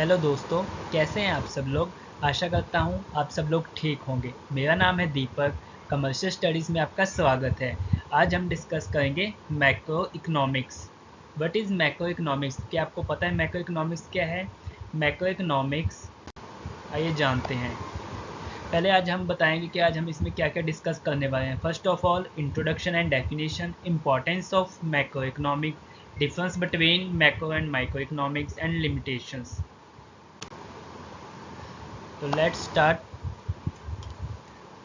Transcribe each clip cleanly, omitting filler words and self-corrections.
Hello दोस्तों, कैसे हैं आप सब लोग। आशा करता हूँ आप सब लोग ठीक होंगे। मेरा नाम है दीपक। कमर्शियल स्टडीज़ में आपका स्वागत है। आज हम डिस्कस करेंगे macro economics. What is macro economics? क्या आपको पता है मैक्रो इकोनॉमिक्स क्या है? मैक्रो इकोनॉमिक्स आइए जानते हैं। पहले आज हम बताएंगे कि आज हम इसमें क्या क्या डिस्कस करने वाले हैं। First of all, introduction and definition, importance of macro economic, difference between macro and micro economics and limitations. So let's start.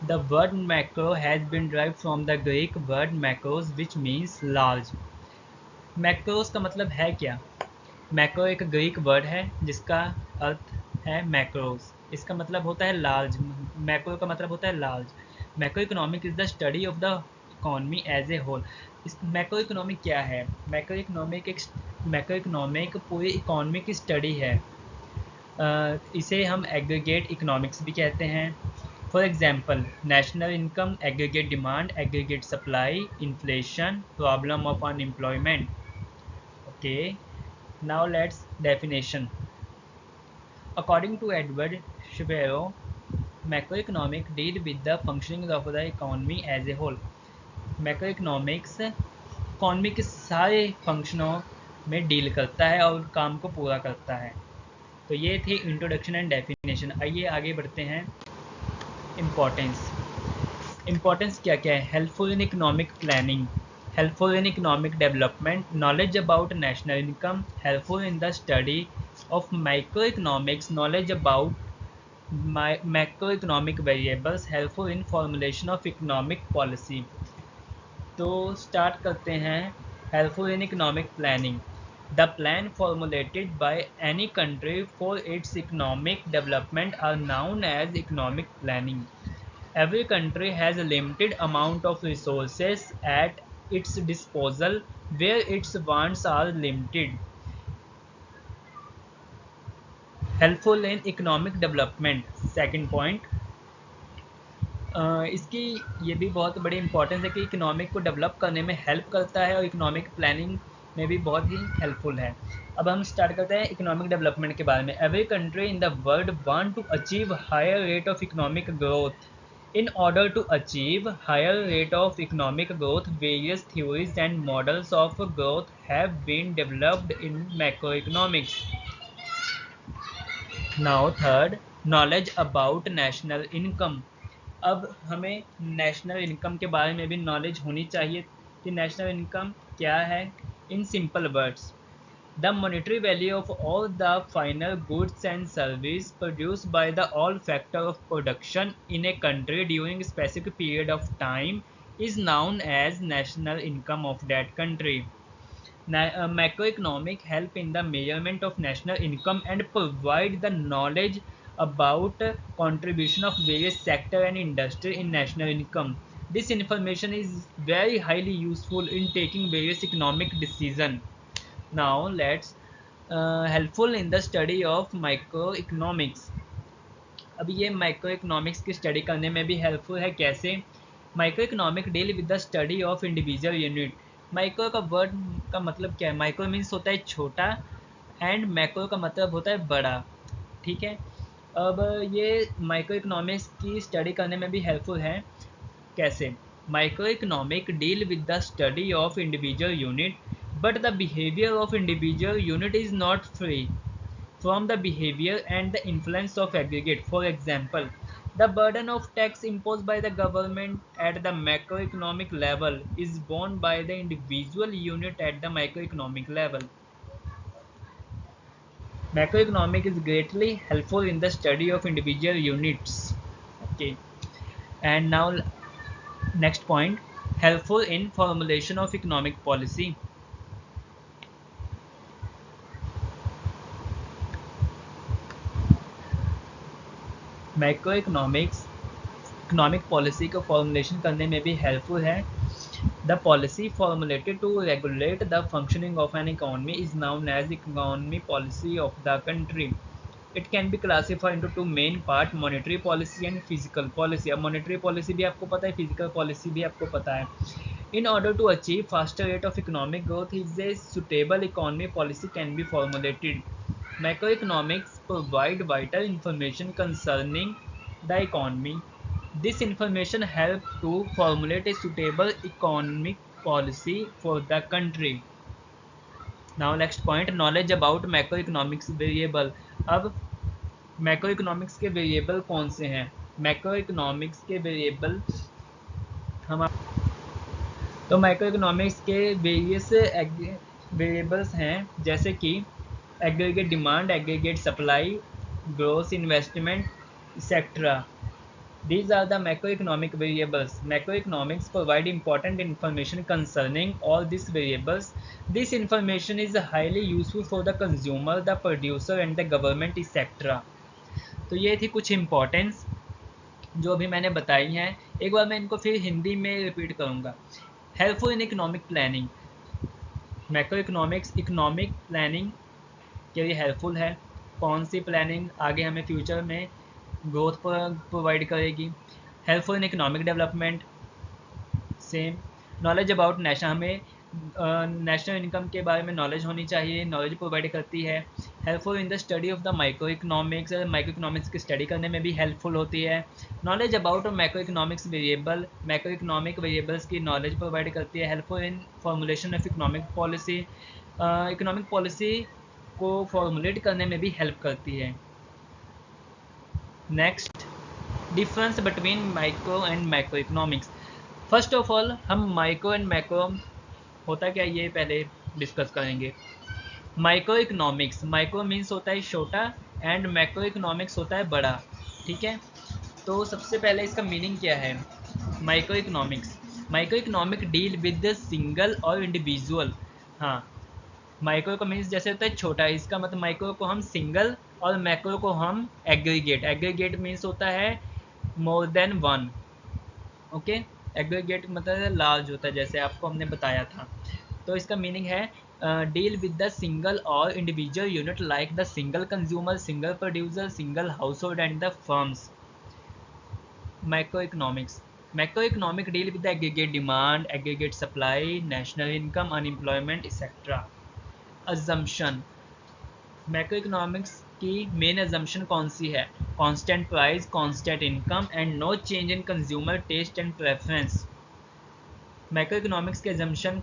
The word macro has been derived from the Greek word macros, which means large. Macros का मतलब है क्या? Macro एक Greek word है जिसका अर्थ है macros. इसका मतलब होता है लार्ज। मैक्रो का मतलब होता है large. Macro economic is the study of the economy as a whole. इस मैक्रो इकोनॉमिक क्या है? मैक्रो इकोनॉमिक पूरी इकोनॉमी की स्टडी है। इसे हम एग्रीगेट इकोनॉमिक्स भी कहते हैं। For example, national income, aggregate demand, aggregate supply, inflation, problem of unemployment. Okay, now let's definition. According to Edward Shapiro, macroeconomic deal with the functioning of the economy as a whole. Macroeconomics economy के सारे फंक्शनों में deal करता है और काम को पूरा करता है। तो ये थी इंट्रोडक्शन एंड डेफिनेशन। आइए आगे बढ़ते हैं। इम्पोर्टेंस क्या क्या है? Helpful in economic planning, helpful in economic development, knowledge about national income, helpful in the study of micro economics, knowledge about macro economic variables, helpful in formulation of economic policy. तो start करते हैं। Helpful in economic planning, the plan formulated by any country for its economic development are known as economic planning. Every country has a limited amount of resources at its disposal where its wants are limited. Helpful in economic development. Second point, इसकी ये भी बहुत बड़ी importance है कि economic को develop करने में हेल्प करता है और इकोनॉमिक प्लानिंग में भी बहुत ही हेल्पफुल है। अब हम स्टार्ट करते हैं इकोनॉमिक डेवलपमेंट के बारे में। Every country in the world want to achieve higher rate of economic growth. In order to achieve higher rate of economic growth, various theories and models of growth have been developed in macroeconomics. Now third, knowledge about national income. अब हमें national income के बारे में भी knowledge होनी चाहिए कि national income क्या है। In simple words, the monetary value of all the final goods and service produced by the all factor of production in a country during specific period of time is known as national income of that country. Macroeconomic help in the measurement of national income and provide the knowledge about contribution of various sector and industry in national income. This information is very highly useful in taking various economic decision. Now let's helpful in the study of microeconomics. अब ये micro economics की study करने में भी helpful है। कैसे? Micro economic deal with the study of individual unit. Micro का word का मतलब क्या है? माइक्रो मीन्स होता है छोटा एंड मैक्रो का मतलब होता है बड़ा। ठीक है, अब ये माइक्रो इकोनॉमिक्स की स्टडी करने में भी हेल्पफुल है। कैसे? Micro economic deal with the study of individual unit, but the behaviour of individual unit is not free from the behavior and the influence of aggregate. For example, the burden of tax imposed by the government at the macroeconomic level is borne by the individual unit at the microeconomic level. Macroeconomic is greatly helpful in the study of individual units. Okay, and now next point, helpful in formulation of economic policy. Macro economic policy को formulation करने में भी helpful है। The policy formulated to regulate the functioning of an economy is known as economy policy of the country. It can be classified into two main part, monetary policy and physical policy. अब monetary policy भी आपको पता है, physical policy भी आपको पता है. In order to achieve faster rate of economic growth, is a suitable economy policy can be formulated. Macroeconomics provide vital information concerning the economy. This information helps to formulate a suitable economic policy for the country. Now next point, knowledge about macroeconomics variable. अब macroeconomics के variable कौन से हैं? Macroeconomics के variable हम तो macroeconomics के various variables हैं, जैसे कि aggregate demand, aggregate supply, gross investment etcetera. These are the macroeconomic variables. Macroeconomics provide important information concerning all these variables. This information is highly useful for the consumer, the producer and the government etc. तो ये थी कुछ importance जो अभी मैंने बताई हैं. एक बार मैं इनको फिर हिंदी में रिपीट करूँगा. Helpful in economic planning. Macroeconomics economic planning के लिए हेल्पफुल है. कौन सी प्लानिंग आगे हमें फ्यूचर में ग्रोथ प्रोवाइड करेगी. Helpful in economic development. Same. Knowledge about national, हमें नेशनल इनकम के बारे में नॉलेज होनी चाहिए, नॉलेज प्रोवाइड करती है. Helpful in the study of the micro economics, micro economics की स्टडी करने में भी हेल्पफुल होती है. Knowledge about macro economics variable, macro economic variables की नॉलेज प्रोवाइड करती है. Helpful in formulation of economic policy, economic policy को फॉर्मुलेट करने में भी हेल्प करती है. Next, difference between micro and macro economics. First of all हम माइक्रो एंड मैक्रो होता क्या ये पहले डिस्कस करेंगे. माइक्रो इकोनॉमिक्स, माइक्रो मीन्स होता है छोटा एंड मैक्रो इकोनॉमिक्स होता है बड़ा. ठीक है, तो सबसे पहले इसका मीनिंग क्या है. Micro economics, micro economic deal with the single और इंडिविजुअल. हाँ, माइक्रो का मीन्स जैसे होता है छोटा, इसका मतलब माइक्रो को हम सिंगल और मैक्रो को हम एग्रीगेट. एग्रीगेट मीन्स होता है more than one. Okay, aggregate मतलब लार्ज होता है, जैसे आपको हमने बताया था. तो इसका मीनिंग है डील विद द सिंगल और individual unit like the single consumer, single producer, single household and the firms. Macro economics, macro economic deal with the aggregate demand, aggregate supply, national income, unemployment etcetera. Assumption, macro economics की main assumption कौन सी है. Constant price, constant income and no change in consumer taste and preference. Macro economics के assumption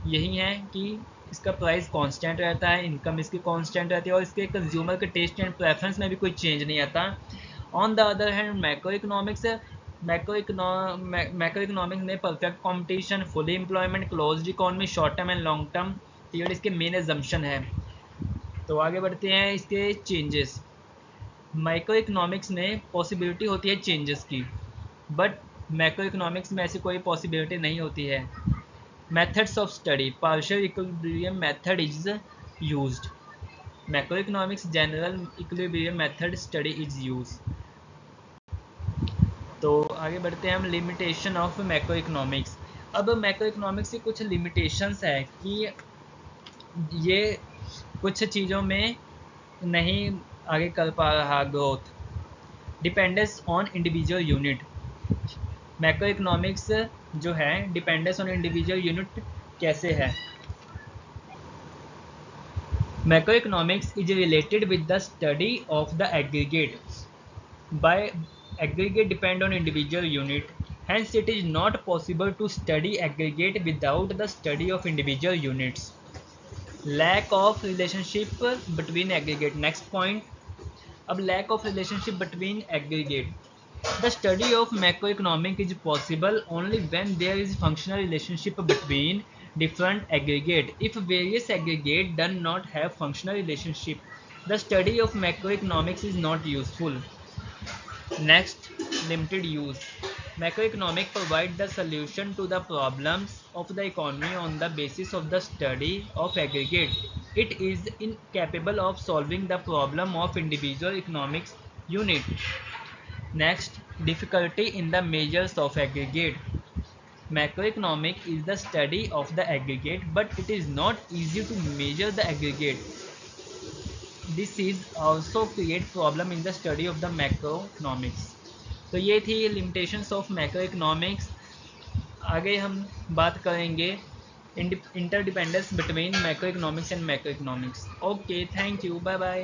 यही है कि इसका price constant रहता है, इनकम इसकी कांस्टेंट रहती है और इसके कंज्यूमर के टेस्ट एंड प्रेफरेंस में भी कोई चेंज नहीं आता. On the other hand macro economics में perfect competition, full employment, closed economy, short term and long term period इसके मेन अजम्पशन है. तो आगे बढ़ते हैं इसके चेंजेस. माइक्रो इकोनॉमिक्स में पॉसिबिलिटी होती है चेंजेस की, बट मैक्रो इकोनॉमिक्स में ऐसी कोई पॉसिबिलिटी नहीं होती है. Methods of study, partial equilibrium method is used. Macro economics general equilibrium method study is use. तो आगे बढ़ते हैं हम लिमिटेशन ऑफ मैक्रो इकोनॉमिक्स. अब मैक्रो इकोनॉमिक्स की कुछ लिमिटेशंस है कि ये कुछ चीज़ों में नहीं आगे कर पा रहा growth. Dependence on individual unit. Macro economics जो है डिपेंडेंस ऑन इंडिविजुअल यूनिट कैसे है. Macro economics is related with the study of the aggregate. By aggregate depend on individual unit, hence it is not possible to study aggregate without the study of individual units. Lack of relationship between aggregate. Next point, अब lack of relationship between aggregate. The study of macroeconomic is possible only when there is functional relationship between different aggregate. If various aggregate do not have functional relationship, the study of macroeconomics is not useful. Next, limited use. Macroeconomics provide the solution to the problems of the economy on the basis of the study of aggregate. It is incapable of solving the problem of individual economic unit. Next, difficulty in the measures of aggregate. Macroeconomics is the study of the aggregate, but it is not easy to measure the aggregate. This is also create problem in the study of the macroeconomics. तो ये थी limitations of macro economics. आगे हम बात करेंगे interdependence between macro economics and macro economics. Okay, thank you, bye bye.